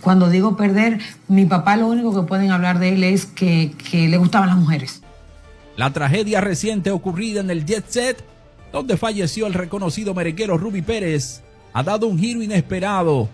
Cuando digo perder, mi papá lo único que pueden hablar de él es que le gustaban las mujeres. La tragedia reciente ocurrida en el Jet Set, donde falleció el reconocido merenguero Ruby Pérez, ha dado un giro inesperado.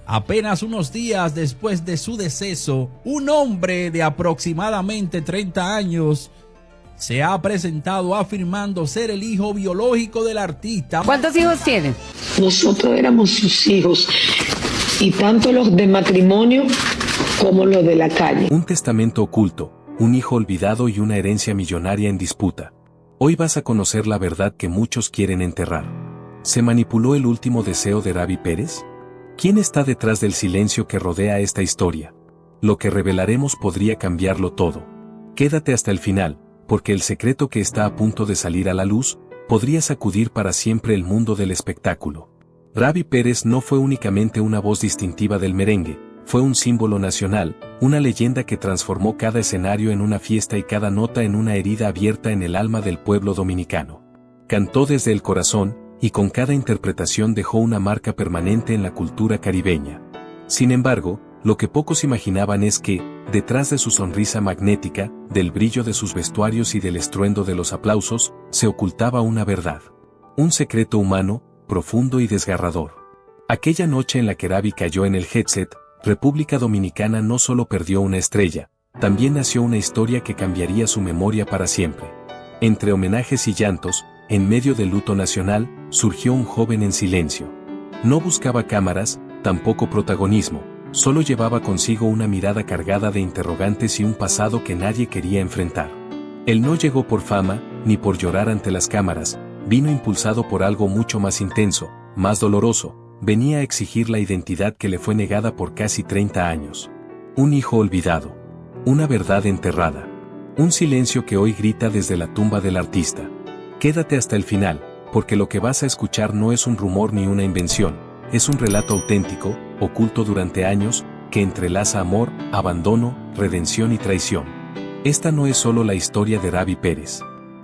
Apenas unos días después de su deceso, un hombre de aproximadamente 30 años se ha presentado afirmando ser el hijo biológico del artista. ¿Cuántos hijos tienen? Nosotros éramos sus hijos, y tanto los de matrimonio como los de la calle. Un testamento oculto, un hijo olvidado y una herencia millonaria en disputa. Hoy vas a conocer la verdad que muchos quieren enterrar. ¿Se manipuló el último deseo de Ravi Pérez? ¿Quién está detrás del silencio que rodea esta historia? Lo que revelaremos podría cambiarlo todo. Quédate hasta el final, porque el secreto que está a punto de salir a la luz podría sacudir para siempre el mundo del espectáculo. Ravi Pérez no fue únicamente una voz distintiva del merengue, fue un símbolo nacional, una leyenda que transformó cada escenario en una fiesta y cada nota en una herida abierta en el alma del pueblo dominicano. Cantó desde el corazón, y con cada interpretación dejó una marca permanente en la cultura caribeña. Sin embargo, lo que pocos imaginaban es que, detrás de su sonrisa magnética, del brillo de sus vestuarios y del estruendo de los aplausos, se ocultaba una verdad. Un secreto humano, profundo y desgarrador. Aquella noche en la que Ravi cayó en el Jet Set, República Dominicana no solo perdió una estrella, también nació una historia que cambiaría su memoria para siempre. Entre homenajes y llantos, en medio del luto nacional, surgió un joven en silencio. No buscaba cámaras, tampoco protagonismo, solo llevaba consigo una mirada cargada de interrogantes y un pasado que nadie quería enfrentar. Él no llegó por fama, ni por llorar ante las cámaras, vino impulsado por algo mucho más intenso, más doloroso, venía a exigir la identidad que le fue negada por casi 30 años. Un hijo olvidado. Una verdad enterrada. Un silencio que hoy grita desde la tumba del artista. Quédate hasta el final, porque lo que vas a escuchar no es un rumor ni una invención, es un relato auténtico, oculto durante años, que entrelaza amor, abandono, redención y traición. Esta no es solo la historia de Ravi Pérez.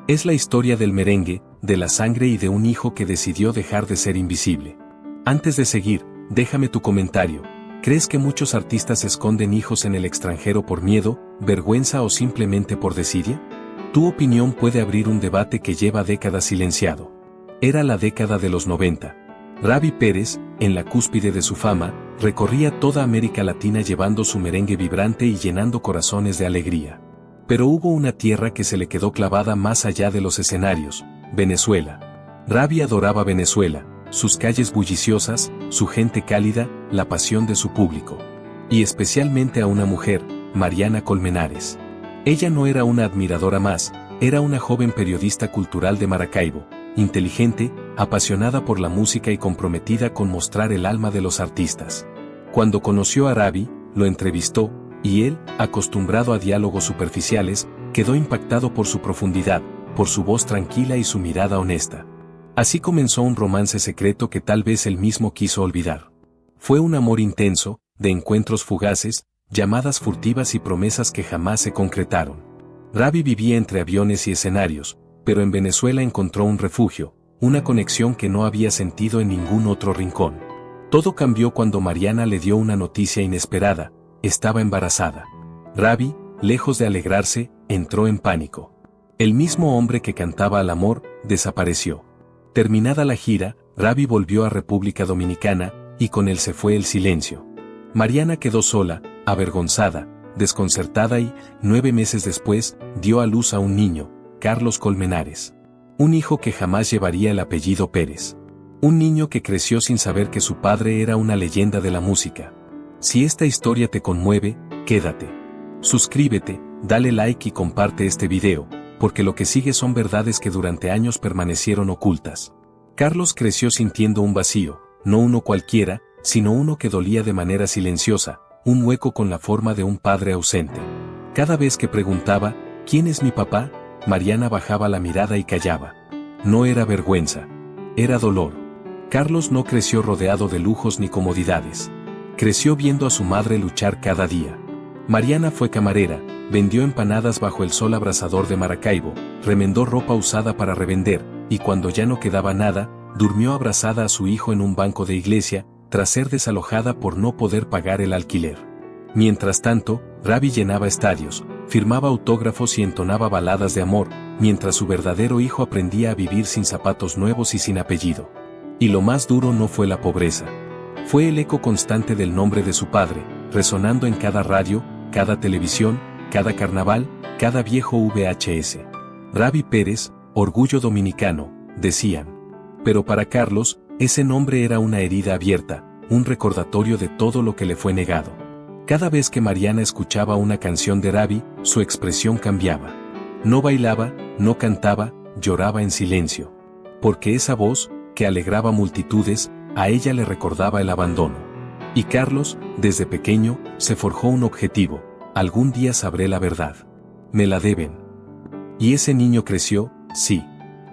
Es la historia del merengue, de la sangre y de un hijo que decidió dejar de ser invisible. Antes de seguir, déjame tu comentario. ¿Crees que muchos artistas esconden hijos en el extranjero por miedo, vergüenza o simplemente por desidia? Tu opinión puede abrir un debate que lleva décadas silenciado. Era la década de los 90. Ravi Pérez, en la cúspide de su fama, recorría toda América Latina llevando su merengue vibrante y llenando corazones de alegría. Pero hubo una tierra que se le quedó clavada más allá de los escenarios: Venezuela. Ravi adoraba Venezuela, sus calles bulliciosas, su gente cálida, la pasión de su público. Y especialmente a una mujer, Mariana Colmenares. Ella no era una admiradora más, era una joven periodista cultural de Maracaibo, inteligente, apasionada por la música y comprometida con mostrar el alma de los artistas. Cuando conoció a Ravi, lo entrevistó, y él, acostumbrado a diálogos superficiales, quedó impactado por su profundidad, por su voz tranquila y su mirada honesta. Así comenzó un romance secreto que tal vez él mismo quiso olvidar. Fue un amor intenso, de encuentros fugaces, llamadas furtivas y promesas que jamás se concretaron. Ravi vivía entre aviones y escenarios, pero en Venezuela encontró un refugio, una conexión que no había sentido en ningún otro rincón. Todo cambió cuando Mariana le dio una noticia inesperada: estaba embarazada. Ravi, lejos de alegrarse, entró en pánico. El mismo hombre que cantaba al amor, desapareció. Terminada la gira, Ravi volvió a República Dominicana, y con él se fue el silencio. Mariana quedó sola, avergonzada, desconcertada y, 9 meses después, dio a luz a un niño, Carlos Colmenares. Un hijo que jamás llevaría el apellido Pérez. Un niño que creció sin saber que su padre era una leyenda de la música. Si esta historia te conmueve, quédate. Suscríbete, dale like y comparte este video, porque lo que sigue son verdades que durante años permanecieron ocultas. Carlos creció sintiendo un vacío, no uno cualquiera, sino uno que dolía de manera silenciosa, un hueco con la forma de un padre ausente. Cada vez que preguntaba, ¿quién es mi papá?, Mariana bajaba la mirada y callaba. No era vergüenza, era dolor. Carlos no creció rodeado de lujos ni comodidades. Creció viendo a su madre luchar cada día. Mariana fue camarera, vendió empanadas bajo el sol abrasador de Maracaibo, remendó ropa usada para revender, y cuando ya no quedaba nada, durmió abrazada a su hijo en un banco de iglesia, tras ser desalojada por no poder pagar el alquiler. Mientras tanto, Ravi llenaba estadios, firmaba autógrafos y entonaba baladas de amor, mientras su verdadero hijo aprendía a vivir sin zapatos nuevos y sin apellido. Y lo más duro no fue la pobreza. Fue el eco constante del nombre de su padre, resonando en cada radio, cada televisión, cada carnaval, cada viejo VHS. Ravi Pérez, orgullo dominicano, decían. Pero para Carlos, ese nombre era una herida abierta, un recordatorio de todo lo que le fue negado. Cada vez que Mariana escuchaba una canción de Ravi, su expresión cambiaba. No bailaba, no cantaba, lloraba en silencio. Porque esa voz, que alegraba multitudes, a ella le recordaba el abandono. Y Carlos, desde pequeño, se forjó un objetivo: algún día sabré la verdad. Me la deben. Y ese niño creció, sí.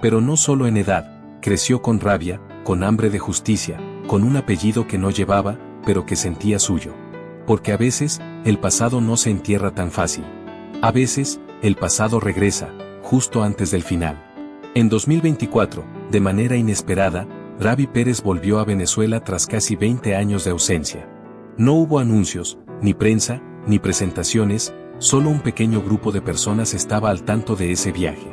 Pero no solo en edad, creció con rabia, con hambre de justicia, con un apellido que no llevaba, pero que sentía suyo. Porque a veces, el pasado no se entierra tan fácil. A veces, el pasado regresa, justo antes del final. En 2024, de manera inesperada, Ravi Pérez volvió a Venezuela tras casi 20 años de ausencia. No hubo anuncios, ni prensa, ni presentaciones, solo un pequeño grupo de personas estaba al tanto de ese viaje.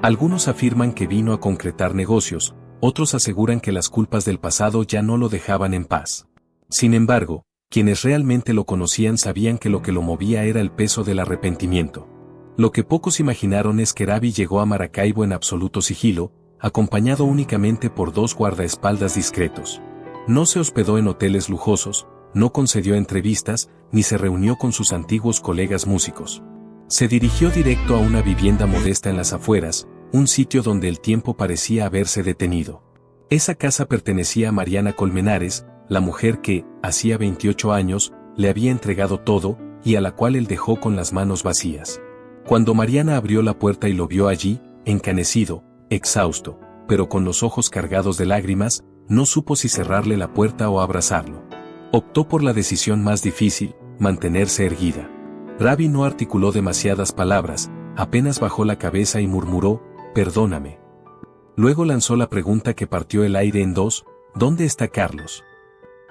Algunos afirman que vino a concretar negocios, otros aseguran que las culpas del pasado ya no lo dejaban en paz. Sin embargo, quienes realmente lo conocían sabían que lo movía era el peso del arrepentimiento. Lo que pocos imaginaron es que Ravi llegó a Maracaibo en absoluto sigilo, acompañado únicamente por 2 guardaespaldas discretos. No se hospedó en hoteles lujosos, no concedió entrevistas, ni se reunió con sus antiguos colegas músicos. Se dirigió directo a una vivienda modesta en las afueras, un sitio donde el tiempo parecía haberse detenido. Esa casa pertenecía a Mariana Colmenares, la mujer que, hacía 28 años, le había entregado todo, y a la cual él dejó con las manos vacías. Cuando Mariana abrió la puerta y lo vio allí, encanecido, exhausto, pero con los ojos cargados de lágrimas, no supo si cerrarle la puerta o abrazarlo. Optó por la decisión más difícil, mantenerse erguida. Ravi no articuló demasiadas palabras, apenas bajó la cabeza y murmuró: «Perdóname». Luego lanzó la pregunta que partió el aire en dos: «¿Dónde está Carlos?».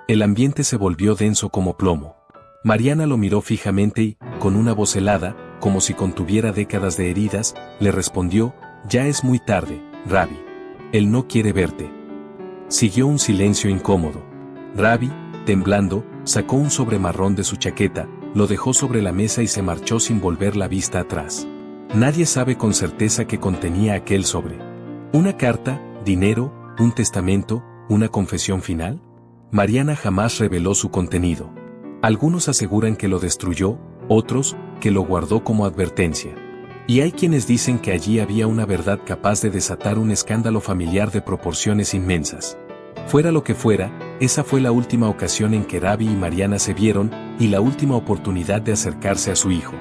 El ambiente se volvió denso como plomo. Mariana lo miró fijamente y, con una voz helada, como si contuviera décadas de heridas, le respondió: «Ya es muy tarde, Ravi. Él no quiere verte». Siguió un silencio incómodo. Ravi, temblando, sacó un sobre marrón de su chaqueta, lo dejó sobre la mesa y se marchó sin volver la vista atrás. Nadie sabe con certeza qué contenía aquel sobre. ¿Una carta, dinero, un testamento, una confesión final? Mariana jamás reveló su contenido. Algunos aseguran que lo destruyó, otros, que lo guardó como advertencia. Y hay quienes dicen que allí había una verdad capaz de desatar un escándalo familiar de proporciones inmensas. Fuera lo que fuera, esa fue la última ocasión en que Ravi y Mariana se vieron, y la última oportunidad de acercarse a su hijo.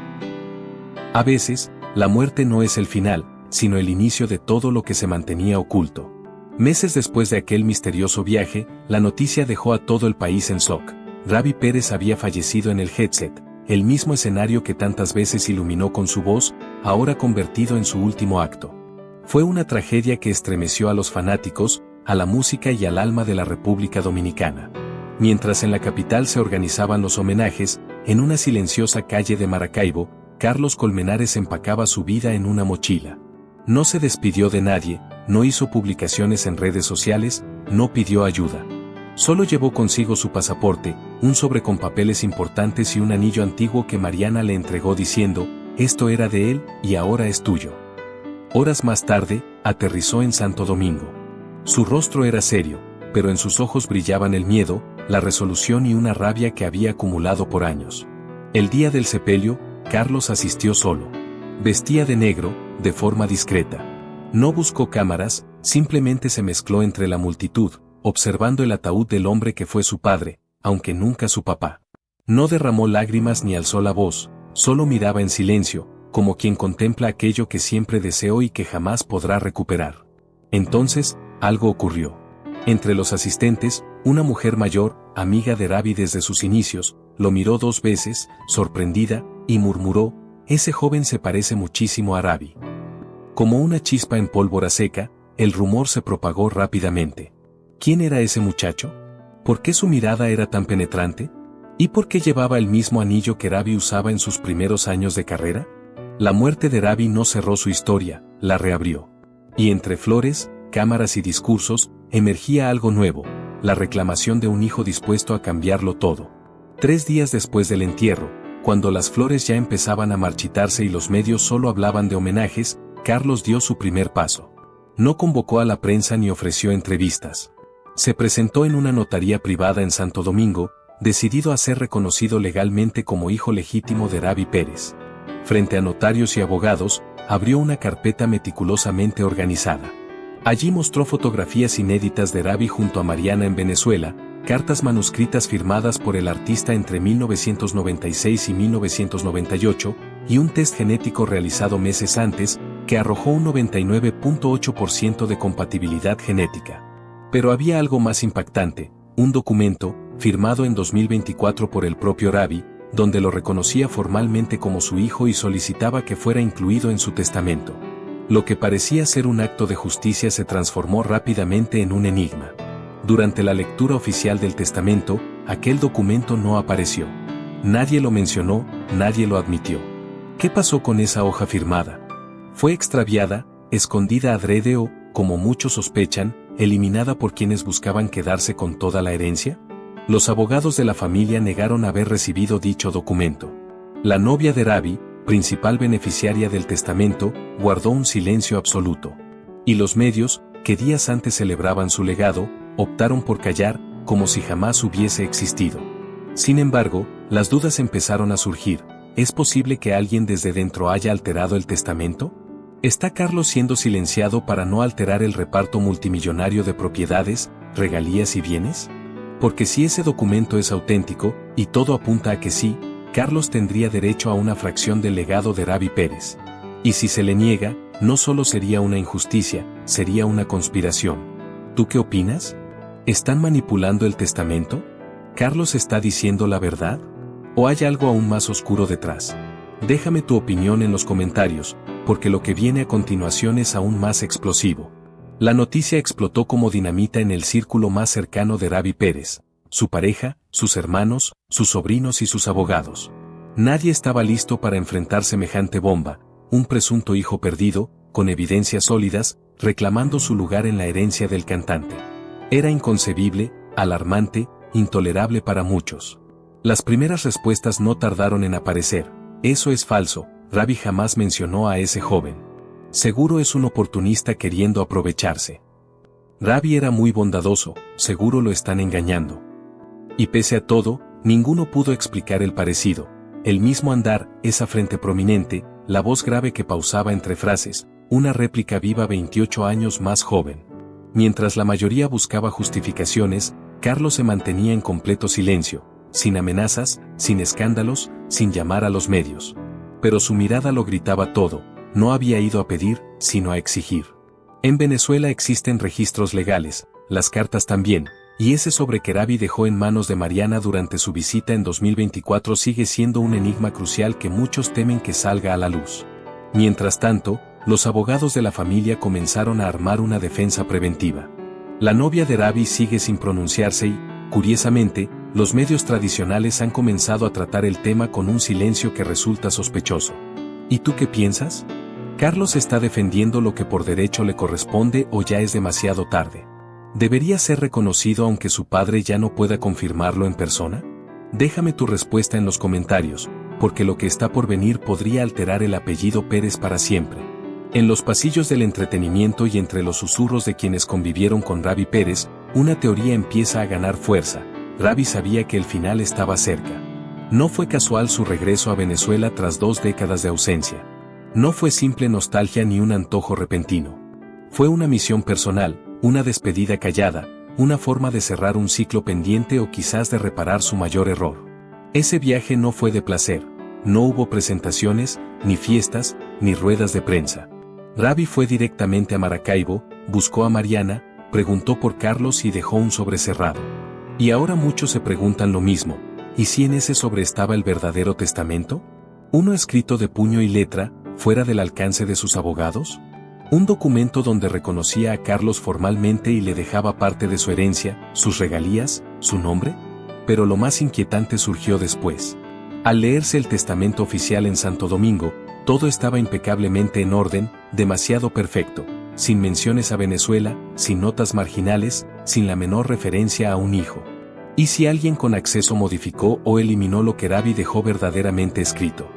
A veces, la muerte no es el final, sino el inicio de todo lo que se mantenía oculto. Meses después de aquel misterioso viaje, la noticia dejó a todo el país en shock. Ravi Pérez había fallecido en el headset, el mismo escenario que tantas veces iluminó con su voz, ahora convertido en su último acto. Fue una tragedia que estremeció a los fanáticos, a la música y al alma de la República Dominicana. Mientras en la capital se organizaban los homenajes, en una silenciosa calle de Maracaibo, Carlos Colmenares empacaba su vida en una mochila. No se despidió de nadie, no hizo publicaciones en redes sociales, no pidió ayuda. Solo llevó consigo su pasaporte, un sobre con papeles importantes y un anillo antiguo que Mariana le entregó diciendo: «Esto era de él y ahora es tuyo». Horas más tarde, aterrizó en Santo Domingo. Su rostro era serio, pero en sus ojos brillaban el miedo, la resolución y una rabia que había acumulado por años. El día del sepelio, Carlos asistió solo. Vestía de negro, de forma discreta. No buscó cámaras, simplemente se mezcló entre la multitud, observando el ataúd del hombre que fue su padre, aunque nunca su papá. No derramó lágrimas ni alzó la voz, solo miraba en silencio, como quien contempla aquello que siempre deseó y que jamás podrá recuperar. Entonces, algo ocurrió. Entre los asistentes, una mujer mayor, amiga de Ravi desde sus inicios, lo miró 2 veces, sorprendida, y murmuró: «Ese joven se parece muchísimo a Ravi». Como una chispa en pólvora seca, el rumor se propagó rápidamente. ¿Quién era ese muchacho? ¿Por qué su mirada era tan penetrante? ¿Y por qué llevaba el mismo anillo que Ravi usaba en sus primeros años de carrera? La muerte de Ravi no cerró su historia, la reabrió. Y entre flores, cámaras y discursos, emergía algo nuevo, la reclamación de un hijo dispuesto a cambiarlo todo. 3 días después del entierro, cuando las flores ya empezaban a marchitarse y los medios solo hablaban de homenajes, Carlos dio su primer paso. No convocó a la prensa ni ofreció entrevistas. Se presentó en una notaría privada en Santo Domingo, decidido a ser reconocido legalmente como hijo legítimo de Ravi Pérez. Frente a notarios y abogados, abrió una carpeta meticulosamente organizada. Allí mostró fotografías inéditas de Ravi junto a Mariana en Venezuela, cartas manuscritas firmadas por el artista entre 1996 y 1998, y un test genético realizado meses antes, que arrojó un 99.8% de compatibilidad genética. Pero había algo más impactante, un documento, firmado en 2024 por el propio Ravi, donde lo reconocía formalmente como su hijo y solicitaba que fuera incluido en su testamento. Lo que parecía ser un acto de justicia se transformó rápidamente en un enigma. Durante la lectura oficial del testamento, aquel documento no apareció. Nadie lo mencionó, nadie lo admitió. ¿Qué pasó con esa hoja firmada? ¿Fue extraviada, escondida adrede o, como muchos sospechan, eliminada por quienes buscaban quedarse con toda la herencia? Los abogados de la familia negaron haber recibido dicho documento. La novia de Ravi, principal beneficiaria del testamento, guardó un silencio absoluto. Y los medios, que días antes celebraban su legado, optaron por callar, como si jamás hubiese existido. Sin embargo, las dudas empezaron a surgir. ¿Es posible que alguien desde dentro haya alterado el testamento? ¿Está Carlos siendo silenciado para no alterar el reparto multimillonario de propiedades, regalías y bienes? Porque si ese documento es auténtico, y todo apunta a que sí, Carlos tendría derecho a una fracción del legado de Ravi Pérez. Y si se le niega, no solo sería una injusticia, sería una conspiración. ¿Tú qué opinas? ¿Están manipulando el testamento? ¿Carlos está diciendo la verdad? ¿O hay algo aún más oscuro detrás? Déjame tu opinión en los comentarios, porque lo que viene a continuación es aún más explosivo. La noticia explotó como dinamita en el círculo más cercano de Ravi Pérez, su pareja, sus hermanos, sus sobrinos y sus abogados. Nadie estaba listo para enfrentar semejante bomba, un presunto hijo perdido, con evidencias sólidas, reclamando su lugar en la herencia del cantante. Era inconcebible, alarmante, intolerable para muchos. Las primeras respuestas no tardaron en aparecer. Eso es falso, Ravi jamás mencionó a ese joven. Seguro es un oportunista queriendo aprovecharse. Ravi era muy bondadoso, seguro lo están engañando. Y pese a todo, ninguno pudo explicar el parecido. El mismo andar, esa frente prominente, la voz grave que pausaba entre frases, una réplica viva 28 años más joven. Mientras la mayoría buscaba justificaciones, Carlos se mantenía en completo silencio, sin amenazas, sin escándalos, sin llamar a los medios. Pero su mirada lo gritaba todo. No había ido a pedir, sino a exigir. En Venezuela existen registros legales, las cartas también, y ese sobre que Ravi dejó en manos de Mariana durante su visita en 2024 sigue siendo un enigma crucial que muchos temen que salga a la luz. Mientras tanto, los abogados de la familia comenzaron a armar una defensa preventiva. La novia de Ravi sigue sin pronunciarse y, curiosamente, los medios tradicionales han comenzado a tratar el tema con un silencio que resulta sospechoso. ¿Y tú qué piensas? ¿Carlos está defendiendo lo que por derecho le corresponde o ya es demasiado tarde? ¿Debería ser reconocido aunque su padre ya no pueda confirmarlo en persona? Déjame tu respuesta en los comentarios, porque lo que está por venir podría alterar el apellido Pérez para siempre. En los pasillos del entretenimiento y entre los susurros de quienes convivieron con Ravi Pérez, una teoría empieza a ganar fuerza. Ravi sabía que el final estaba cerca. No fue casual su regreso a Venezuela tras 2 décadas de ausencia. No fue simple nostalgia ni un antojo repentino. Fue una misión personal, una despedida callada, una forma de cerrar un ciclo pendiente o quizás de reparar su mayor error. Ese viaje no fue de placer, no hubo presentaciones, ni fiestas, ni ruedas de prensa. Ravi fue directamente a Maracaibo, buscó a Mariana, preguntó por Carlos y dejó un sobre cerrado. Y ahora muchos se preguntan lo mismo, ¿y si en ese sobre estaba el verdadero testamento? ¿Uno escrito de puño y letra, fuera del alcance de sus abogados? Un documento donde reconocía a Carlos formalmente y le dejaba parte de su herencia, sus regalías, su nombre. Pero lo más inquietante surgió después. Al leerse el testamento oficial en Santo Domingo, todo estaba impecablemente en orden, demasiado perfecto, sin menciones a Venezuela, sin notas marginales, sin la menor referencia a un hijo. ¿Y si alguien con acceso modificó o eliminó lo que Ravi dejó verdaderamente escrito?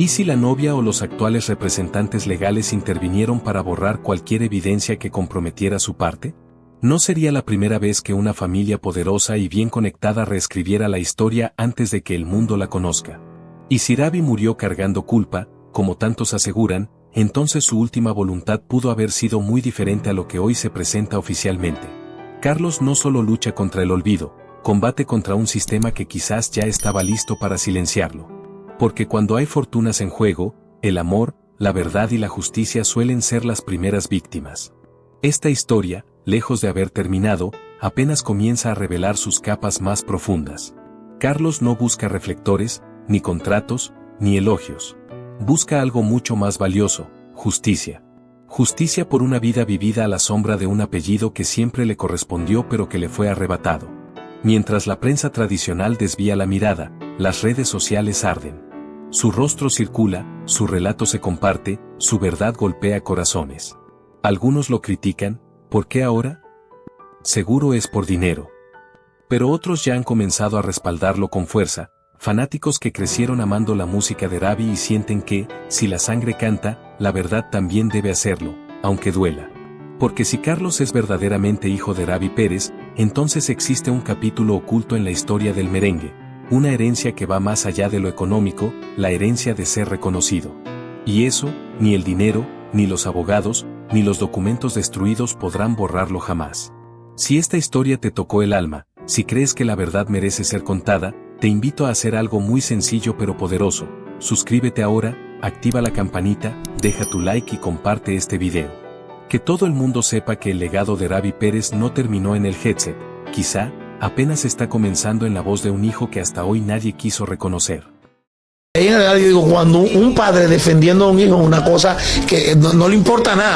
¿Y si la novia o los actuales representantes legales intervinieron para borrar cualquier evidencia que comprometiera su parte? No sería la primera vez que una familia poderosa y bien conectada reescribiera la historia antes de que el mundo la conozca. Y si Ravi murió cargando culpa, como tantos aseguran, entonces su última voluntad pudo haber sido muy diferente a lo que hoy se presenta oficialmente. Carlos no solo lucha contra el olvido, combate contra un sistema que quizás ya estaba listo para silenciarlo. Porque cuando hay fortunas en juego, el amor, la verdad y la justicia suelen ser las primeras víctimas. Esta historia, lejos de haber terminado, apenas comienza a revelar sus capas más profundas. Carlos no busca reflectores, ni contratos, ni elogios. Busca algo mucho más valioso, justicia. Justicia por una vida vivida a la sombra de un apellido que siempre le correspondió pero que le fue arrebatado. Mientras la prensa tradicional desvía la mirada, las redes sociales arden. Su rostro circula, su relato se comparte, su verdad golpea corazones. Algunos lo critican, ¿por qué ahora? Seguro es por dinero. Pero otros ya han comenzado a respaldarlo con fuerza, fanáticos que crecieron amando la música de Ravi y sienten que, si la sangre canta, la verdad también debe hacerlo, aunque duela. Porque si Carlos es verdaderamente hijo de Ravi Pérez, entonces existe un capítulo oculto en la historia del merengue, una herencia que va más allá de lo económico, la herencia de ser reconocido. Y eso, ni el dinero, ni los abogados, ni los documentos destruidos podrán borrarlo jamás. Si esta historia te tocó el alma, si crees que la verdad merece ser contada, te invito a hacer algo muy sencillo pero poderoso. Suscríbete ahora, activa la campanita, deja tu like y comparte este video. Que todo el mundo sepa que el legado de Ravi Pérez no terminó en el headset, quizá, apenas está comenzando en la voz de un hijo que hasta hoy nadie quiso reconocer. Yo digo, cuando un padre defendiendo a un hijo es una cosa que no le importa nada.